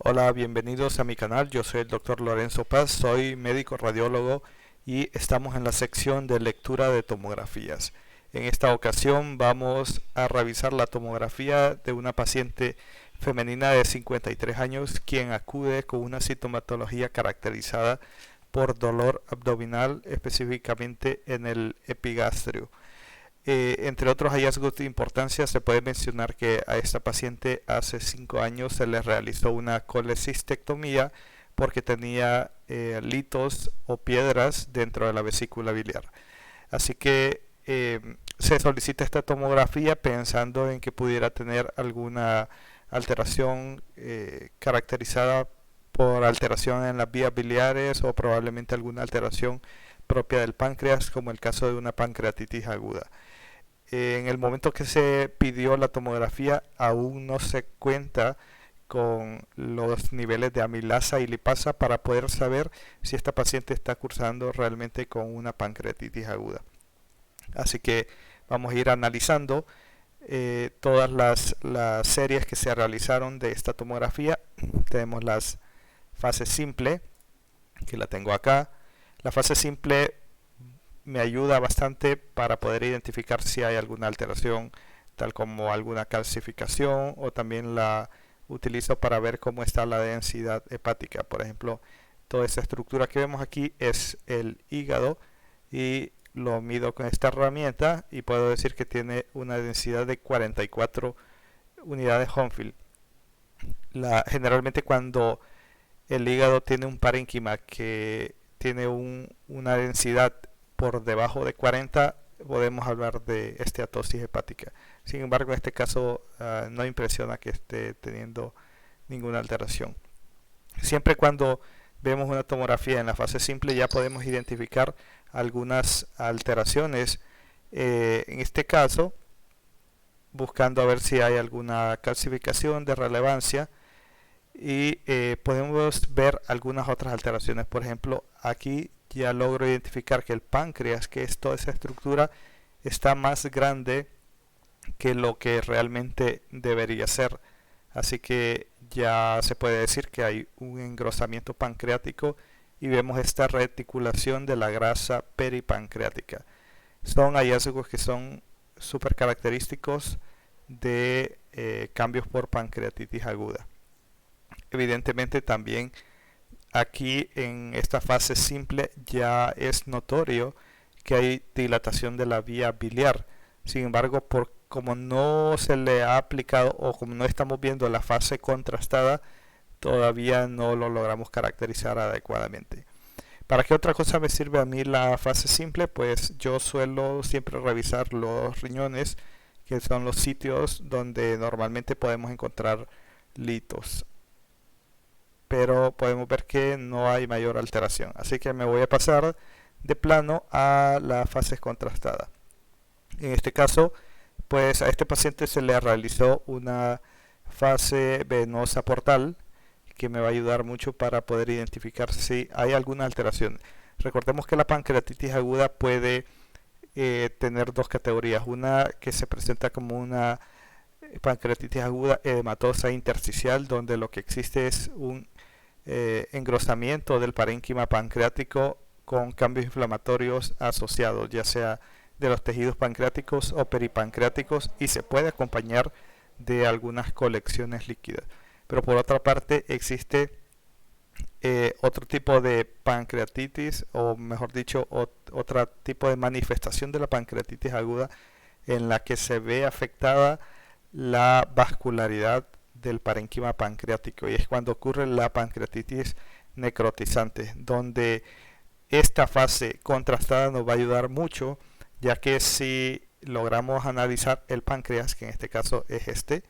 Hola, bienvenidos a mi canal. Yo soy el Dr. Lorenzo Paz, soy médico radiólogo y estamos en la sección de lectura de tomografías. En esta ocasión vamos a revisar la tomografía de una paciente femenina de 53 años quien acude con una sintomatología caracterizada por dolor abdominal, específicamente en el epigastrio. Entre otros hallazgos de importancia, se puede mencionar que a esta paciente hace 5 años se le realizó una colecistectomía porque tenía litos o piedras dentro de la vesícula biliar. Así que se solicita esta tomografía pensando en que pudiera tener alguna alteración caracterizada por alteración en las vías biliares o probablemente alguna alteración propia del páncreas, como el caso de una pancreatitis aguda. En el momento que se pidió la tomografía aún no se cuenta con los niveles de amilasa y lipasa para poder saber si esta paciente está cursando realmente con una pancreatitis aguda. Así que vamos a ir analizando todas las series que se realizaron de esta tomografía. Tenemos las fases simple, que la tengo acá. La fase simple me ayuda bastante para poder identificar si hay alguna alteración, tal como alguna calcificación, o también la utilizo para ver cómo está la densidad hepática. Por ejemplo, toda esta estructura que vemos aquí es el hígado y lo mido con esta herramienta y puedo decir que tiene una densidad de 44 unidades Hounsfield. Generalmente cuando el hígado tiene un parénquima que tiene una densidad por debajo de 40, podemos hablar de esteatosis hepática. Sin embargo, en este caso no impresiona que esté teniendo ninguna alteración. Siempre cuando vemos una tomografía en la fase simple ya podemos identificar algunas alteraciones. En este caso, buscando a ver si hay alguna calcificación de relevancia y podemos ver algunas otras alteraciones. Por ejemplo, aquí ya logro identificar que el páncreas, que es toda esa estructura, está más grande que lo que realmente debería ser. Así que ya se puede decir que hay un engrosamiento pancreático y vemos esta reticulación de la grasa peripancreática. Son hallazgos que son súper característicos de cambios por pancreatitis aguda. Evidentemente también aquí en esta fase simple ya es notorio que hay dilatación de la vía biliar. Sin embargo, como no se le ha aplicado o como no estamos viendo la fase contrastada, todavía no lo logramos caracterizar adecuadamente. ¿Para qué otra cosa me sirve a mí la fase simple? Pues yo suelo siempre revisar los riñones, que son los sitios donde normalmente podemos encontrar litos, pero podemos ver que no hay mayor alteración. Así que me voy a pasar de plano a la fase contrastada. En este caso, pues a este paciente se le realizó una fase venosa portal que me va a ayudar mucho para poder identificar si hay alguna alteración. Recordemos que la pancreatitis aguda puede tener dos categorías. Una que se presenta como una pancreatitis aguda edematosa intersticial, donde lo que existe es un engrosamiento del parénquima pancreático con cambios inflamatorios asociados, ya sea de los tejidos pancreáticos o peripancreáticos, y se puede acompañar de algunas colecciones líquidas. Pero por otra parte existe otro tipo de pancreatitis, o mejor dicho, otro tipo de manifestación de la pancreatitis aguda en la que se ve afectada la vascularidad del parénquima pancreático, y es cuando ocurre la pancreatitis necrotizante, donde esta fase contrastada nos va a ayudar mucho, ya que si logramos analizar el páncreas, que en este caso es este,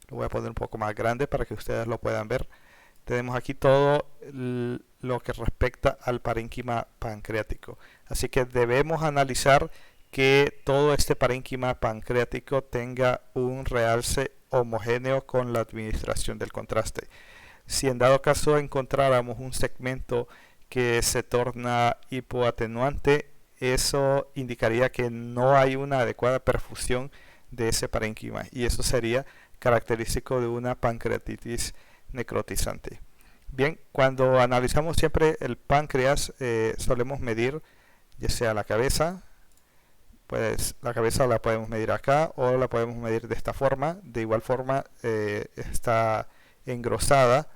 lo voy a poner un poco más grande para que ustedes lo puedan ver. Tenemos aquí todo lo que respecta al parénquima pancreático, así que debemos analizar que todo este parénquima pancreático tenga un realce homogéneo con la administración del contraste. Si en dado caso encontráramos un segmento que se torna hipoatenuante, eso indicaría que no hay una adecuada perfusión de ese parénquima, y eso sería característico de una pancreatitis necrotizante. Bien, cuando analizamos siempre el páncreas, solemos medir ya sea la cabeza, pues la cabeza la podemos medir acá o la podemos medir de esta forma. De igual forma está engrosada,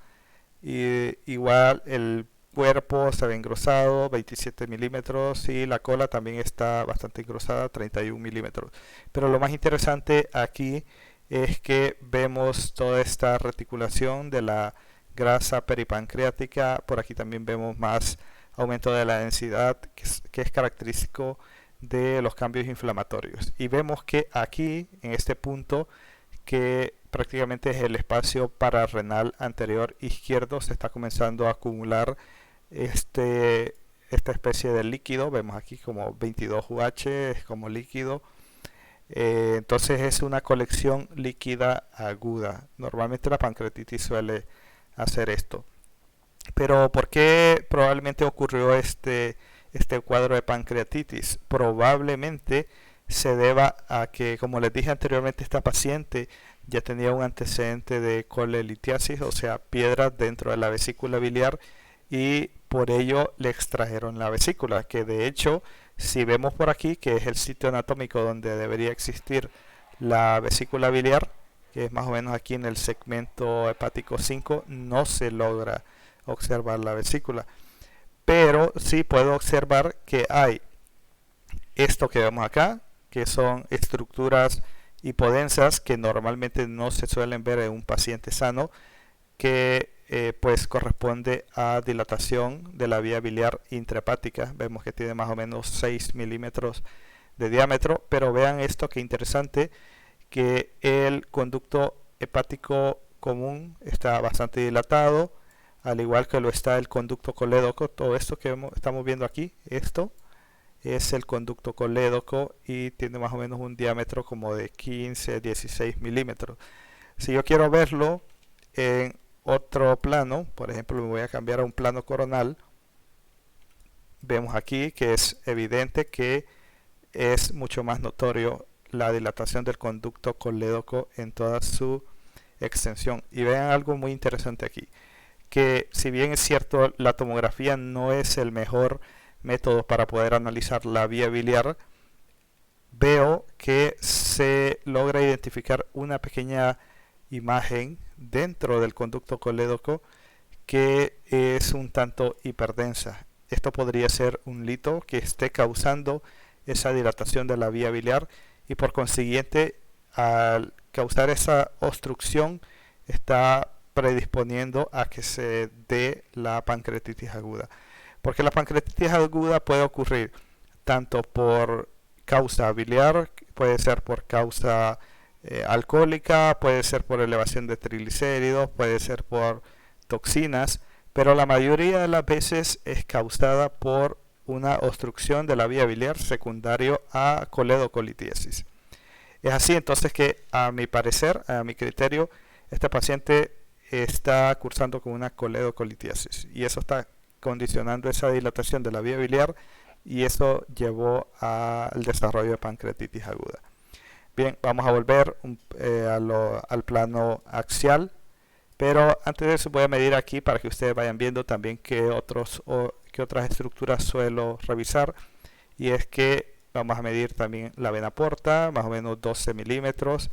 y igual el cuerpo se ve engrosado, 27 milímetros, y la cola también está bastante engrosada, 31 milímetros. Pero lo más interesante aquí es que vemos toda esta reticulación de la grasa peripancreática. Por aquí también vemos más aumento de la densidad, que es característico de los cambios inflamatorios. Y vemos que aquí, en este punto, que prácticamente es el espacio pararrenal anterior izquierdo, se está comenzando a acumular esta especie de líquido. Vemos aquí como 22UH, es como líquido. Entonces es una colección líquida aguda. Normalmente la pancreatitis suele hacer esto. Pero ¿por qué probablemente ocurrió este cuadro de pancreatitis? Probablemente se deba a que, como les dije anteriormente, esta paciente ya tenía un antecedente de colelitiasis, o sea, piedras dentro de la vesícula biliar, y por ello le extrajeron la vesícula, que de hecho, si vemos por aquí, que es el sitio anatómico donde debería existir la vesícula biliar, que es más o menos aquí en el segmento hepático 5, no se logra observar la vesícula. Pero sí puedo observar que hay esto que vemos acá, que son estructuras hipodensas que normalmente no se suelen ver en un paciente sano, que pues corresponde a dilatación de la vía biliar intrahepática. Vemos que tiene más o menos 6 milímetros de diámetro, pero vean esto que interesante, que el conducto hepático común está bastante dilatado, al igual que lo está el conducto colédoco. Todo esto que estamos viendo aquí, esto es el conducto colédoco y tiene más o menos un diámetro como de 15-16 milímetros. Si yo quiero verlo en otro plano, por ejemplo, me voy a cambiar a un plano coronal, vemos aquí que es evidente que es mucho más notorio la dilatación del conducto colédoco en toda su extensión. Y vean algo muy interesante aquí, que si bien es cierto la tomografía no es el mejor método para poder analizar la vía biliar, veo que se logra identificar una pequeña imagen dentro del conducto colédoco que es un tanto hiperdensa. Esto podría ser un lito que esté causando esa dilatación de la vía biliar, y por consiguiente, al causar esa obstrucción, está predisponiendo a que se dé la pancreatitis aguda. Porque la pancreatitis aguda puede ocurrir tanto por causa biliar, puede ser por causa alcohólica, puede ser por elevación de triglicéridos, puede ser por toxinas, pero la mayoría de las veces es causada por una obstrucción de la vía biliar secundario a coledocolitiasis. Es así entonces que, a mi parecer, a mi criterio, este paciente está cursando con una coledocolitiasis, y eso está condicionando esa dilatación de la vía biliar, y eso llevó al desarrollo de pancreatitis aguda. Bien, vamos a volver al plano axial, pero antes de eso voy a medir aquí para que ustedes vayan viendo también qué otras estructuras suelo revisar, y es que vamos a medir también la vena porta, más o menos 12 milímetros.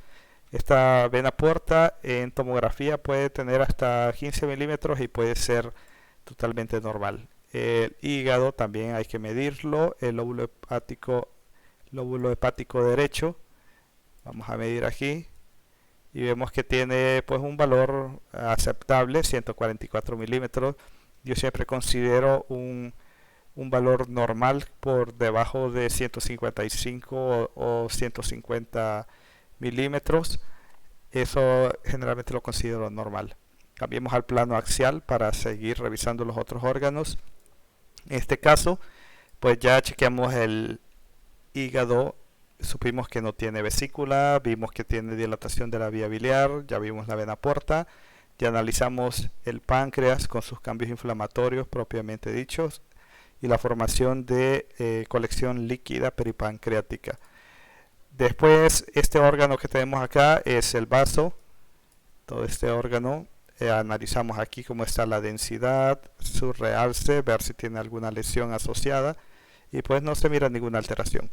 Esta vena porta en tomografía puede tener hasta 15 milímetros y puede ser totalmente normal. El hígado también hay que medirlo, el lóbulo hepático derecho, vamos a medir aquí y vemos que tiene pues un valor aceptable, 144 milímetros. Yo siempre considero un valor normal por debajo de 155 o 150 milímetros. Eso generalmente lo considero normal. Cambiemos al plano axial para seguir revisando los otros órganos. En este caso, pues ya chequeamos el hígado, supimos que no tiene vesícula, vimos que tiene dilatación de la vía biliar, ya vimos la vena porta, ya analizamos el páncreas con sus cambios inflamatorios propiamente dichos y la formación de colección líquida peripancreática. Después, este órgano que tenemos acá es el vaso. Todo este órgano analizamos aquí cómo está la densidad, su realce, ver si tiene alguna lesión asociada y pues no se mira ninguna alteración.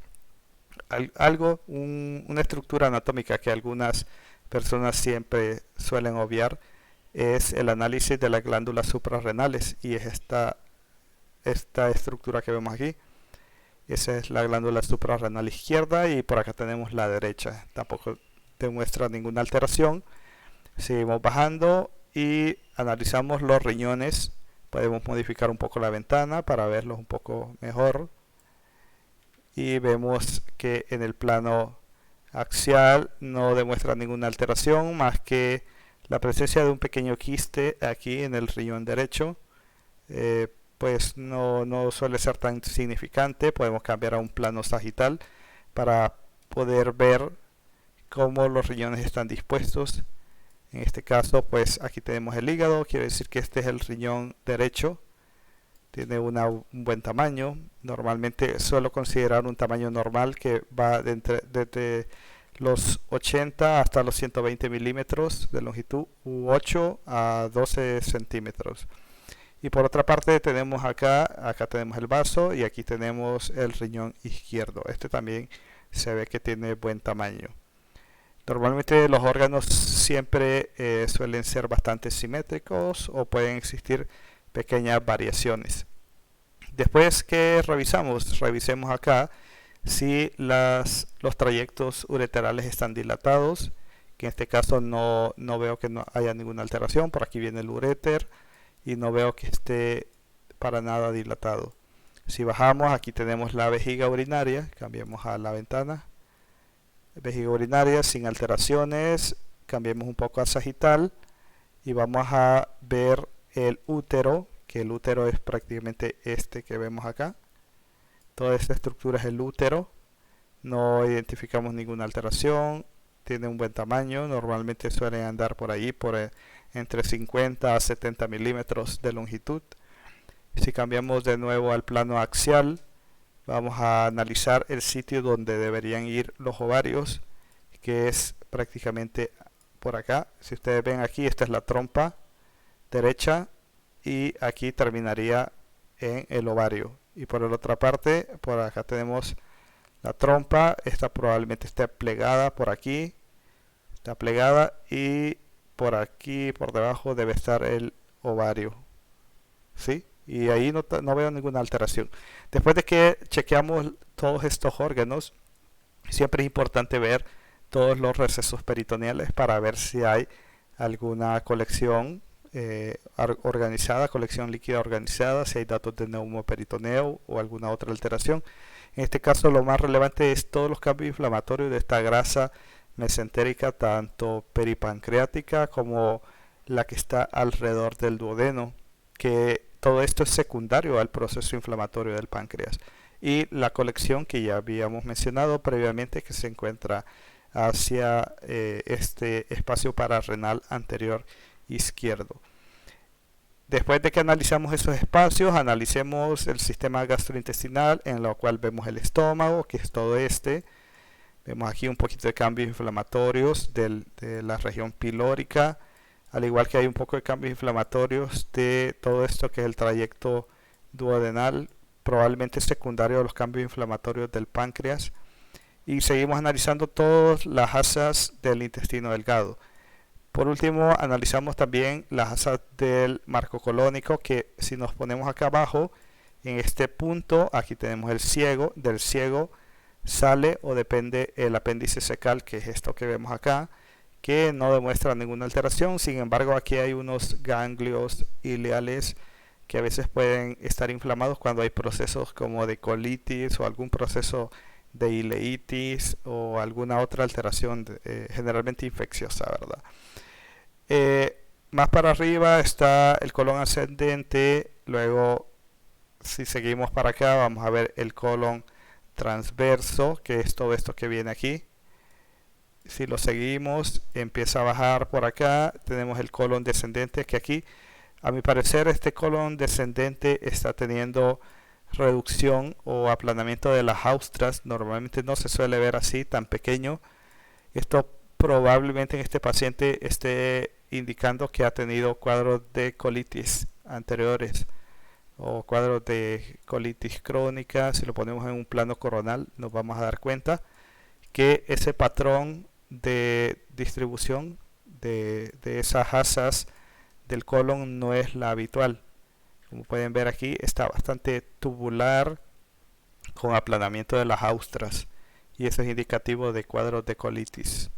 Una estructura anatómica que algunas personas siempre suelen obviar es el análisis de las glándulas suprarrenales, y es esta estructura que vemos aquí. Esa es la glándula suprarrenal izquierda y por acá tenemos la derecha. Tampoco demuestra ninguna alteración. Seguimos bajando y analizamos los riñones. Podemos modificar un poco la ventana para verlos un poco mejor. Y vemos que en el plano axial no demuestra ninguna alteración, más que la presencia de un pequeño quiste aquí en el riñón derecho. Pues no suele ser tan significante. Podemos cambiar a un plano sagital para poder ver cómo los riñones están dispuestos. En este caso, pues aquí tenemos el hígado, quiere decir que este es el riñón derecho. Tiene un buen tamaño. Normalmente suelo considerar un tamaño normal que va desde los 80 hasta los 120 milímetros de longitud, u 8 a 12 centímetros. Y por otra parte tenemos acá tenemos el vaso y aquí tenemos el riñón izquierdo. Este también se ve que tiene buen tamaño. Normalmente los órganos siempre suelen ser bastante simétricos o pueden existir pequeñas variaciones. Después que revisemos acá si los trayectos ureterales están dilatados, que en este caso no veo que no haya ninguna alteración. Por aquí viene el uréter y no veo que esté para nada dilatado. Si bajamos, aquí tenemos la vejiga urinaria. Cambiemos a la ventana. Vejiga urinaria sin alteraciones. Cambiemos un poco a sagital y vamos a ver el útero, que el útero es prácticamente este que vemos acá. Toda esta estructura es el útero. No identificamos ninguna alteración. Tiene un buen tamaño. Normalmente suelen andar por ahí entre 50 a 70 milímetros de longitud. Si cambiamos de nuevo al plano axial, vamos a analizar el sitio donde deberían ir los ovarios, que es prácticamente por acá. Si ustedes ven aquí, esta es la trompa derecha y aquí terminaría en el ovario. Y por la otra parte, por acá tenemos la trompa. Esta probablemente esté plegada por aquí. Está plegada y por aquí, por debajo, debe estar el ovario. ¿Sí? Y ahí no veo ninguna alteración. Después de que chequeamos todos estos órganos, siempre es importante ver todos los recesos peritoneales para ver si hay alguna colección organizada, colección líquida organizada, si hay datos de neumoperitoneo o alguna otra alteración. En este caso, lo más relevante es todos los cambios inflamatorios de esta grasa mesentérica, tanto peripancreática como la que está alrededor del duodeno, que todo esto es secundario al proceso inflamatorio del páncreas. Y la colección que ya habíamos mencionado previamente, que se encuentra hacia este espacio pararrenal anterior izquierdo. Después de que analizamos esos espacios, analicemos el sistema gastrointestinal, en lo cual vemos el estómago, que es todo este. Vemos aquí un poquito de cambios inflamatorios de la región pilórica, al igual que hay un poco de cambios inflamatorios de todo esto que es el trayecto duodenal, probablemente secundario a los cambios inflamatorios del páncreas. Y seguimos analizando todas las asas del intestino delgado. Por último, analizamos también las asas del marco colónico, que si nos ponemos acá abajo, en este punto, aquí tenemos el ciego. Del ciego sale o depende el apéndice cecal, que es esto que vemos acá, que no demuestra ninguna alteración. Sin embargo, aquí hay unos ganglios ileales que a veces pueden estar inflamados cuando hay procesos como de colitis o algún proceso de ileitis o alguna otra alteración generalmente infecciosa, ¿verdad? Más para arriba está el colon ascendente. Luego, si seguimos para acá, vamos a ver el colon transverso, que es todo esto que viene aquí. Si lo seguimos, empieza a bajar por acá. Tenemos el colon descendente, que aquí, a mi parecer, este colon descendente está teniendo reducción o aplanamiento de las austras. Normalmente no se suele ver así, tan pequeño. Esto probablemente en este paciente esté indicando que ha tenido cuadros de colitis anteriores o cuadros de colitis crónica. Si lo ponemos en un plano coronal, nos vamos a dar cuenta que ese patrón de distribución de esas asas del colon no es la habitual. Como pueden ver aquí, está bastante tubular con aplanamiento de las austras, y eso es indicativo de cuadros de colitis.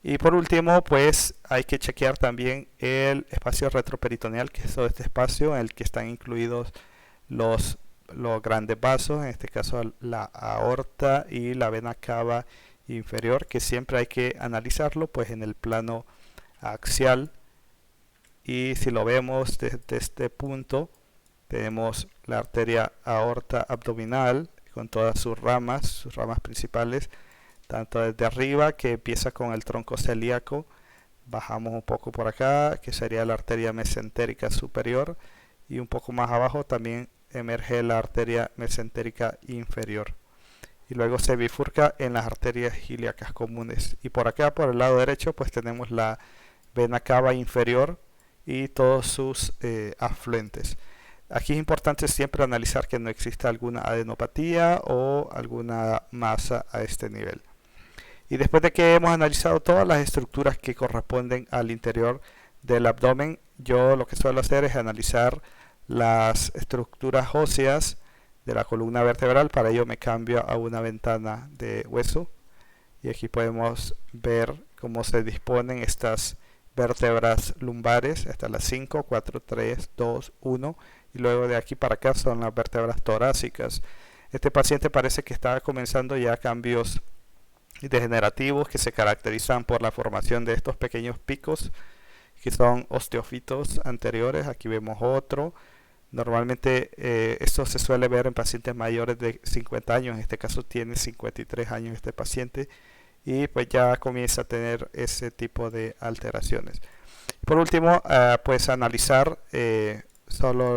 Y por último, pues hay que chequear también el espacio retroperitoneal, que es todo este espacio en el que están incluidos los grandes vasos, en este caso la aorta y la vena cava inferior, que siempre hay que analizarlo pues en el plano axial. Y si lo vemos desde este punto, tenemos la arteria aorta abdominal con todas sus ramas principales, tanto desde arriba, que empieza con el tronco celíaco, bajamos un poco por acá, que sería la arteria mesentérica superior, y un poco más abajo también emerge la arteria mesentérica inferior, y luego se bifurca en las arterias ilíacas comunes. Y por acá, por el lado derecho, pues tenemos la vena cava inferior y todos sus afluentes. Aquí es importante siempre analizar que no exista alguna adenopatía o alguna masa a este nivel. Y después de que hemos analizado todas las estructuras que corresponden al interior del abdomen, yo lo que suelo hacer es analizar las estructuras óseas de la columna vertebral. Para ello me cambio a una ventana de hueso, y aquí podemos ver cómo se disponen estas vértebras lumbares hasta las 5, 4, 3, 2, 1, y luego de aquí para acá son las vértebras torácicas. Este paciente parece que está comenzando ya cambios degenerativos que se caracterizan por la formación de estos pequeños picos que son osteofitos anteriores. Aquí vemos otro. Normalmente esto se suele ver en pacientes mayores de 50 años, en este caso tiene 53 años este paciente, y pues ya comienza a tener ese tipo de alteraciones. Por último, pues analizar solo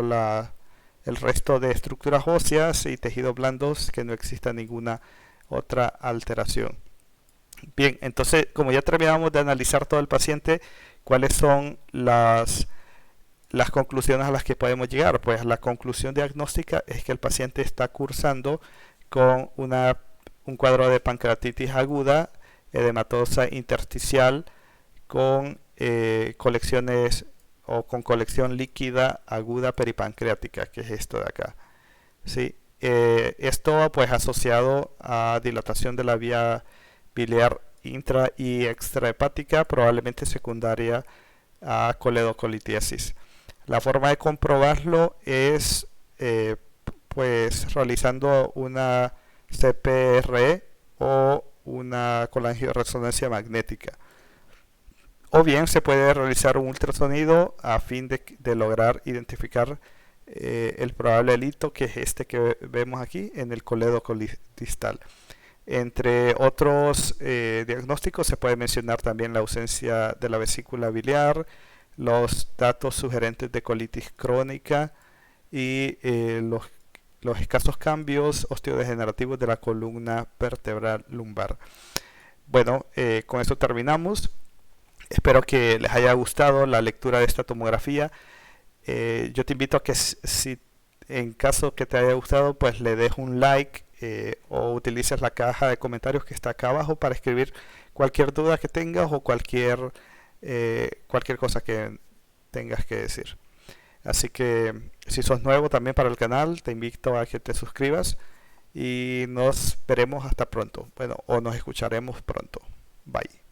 el resto de estructuras óseas y tejidos blandos, que no exista ninguna otra alteración. Bien, entonces como ya terminamos de analizar todo el paciente, ¿cuáles son las conclusiones a las que podemos llegar? Pues la conclusión diagnóstica es que el paciente está cursando con un cuadro de pancreatitis aguda, edematosa intersticial, con colecciones o con colección líquida aguda peripancreática, que es esto de acá. ¿Sí? Esto pues asociado a dilatación de la vía biliar intra y extrahepática, probablemente secundaria a coledocolitiasis. La forma de comprobarlo es pues realizando una CPRE o una colangioresonancia magnética, o bien se puede realizar un ultrasonido a fin de lograr identificar el probable hito, que es este que vemos aquí en el coledo distal. Entre otros diagnósticos se puede mencionar también la ausencia de la vesícula biliar, los datos sugerentes de colitis crónica y los escasos cambios osteodegenerativos de la columna vertebral lumbar. Bueno, con esto terminamos. Espero que les haya gustado la lectura de esta tomografía. Yo te invito a que si en caso que te haya gustado, pues le des un like o utilices la caja de comentarios que está acá abajo para escribir cualquier duda que tengas o cualquier cosa que tengas que decir. Así que si sos nuevo también para el canal, te invito a que te suscribas y nos veremos hasta pronto. Bueno, o nos escucharemos pronto. Bye.